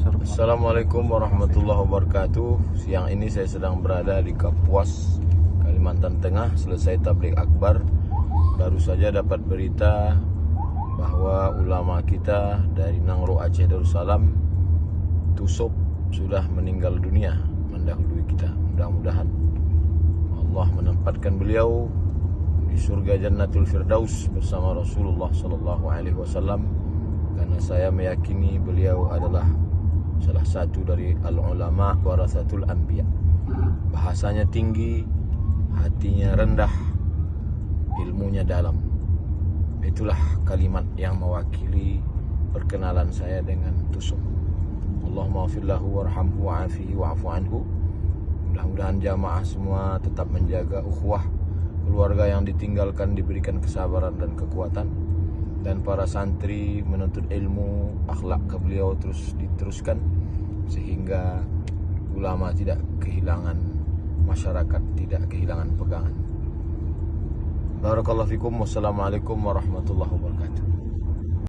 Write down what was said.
Assalamualaikum warahmatullahi wabarakatuh. Siang ini saya sedang berada di Kapuas, Kalimantan Tengah. Selesai tabligh akbar. Baru saja dapat berita bahwa ulama kita dari Nangro Aceh Darussalam, Tusuk, sudah meninggal dunia mendahului kita. Mudah-mudahan Allah menempatkan beliau di surga Jannatul Firdaus bersama Rasulullah sallallahu alaihi wasallam, karena saya meyakini beliau adalah salah satu dari al-ulama warasatul anbiya. Bahasanya tinggi, hatinya rendah, ilmunya dalam. Itulah kalimat yang mewakili perkenalan saya dengan Tusuk. Allahumma ghfirlahu warhamhu wa'afihi wa'fu anhu. Mudah-mudahan jamaah semua tetap menjaga ukhuwah, keluarga yang ditinggalkan diberikan kesabaran dan kekuatan, dan para santri menuntut ilmu, akhlak ke beliau terus diteruskan sehingga ulama tidak kehilangan, masyarakat tidak kehilangan pegangan. Barakallahu fikum. Wassalamualaikum warahmatullahi wabarakatuh.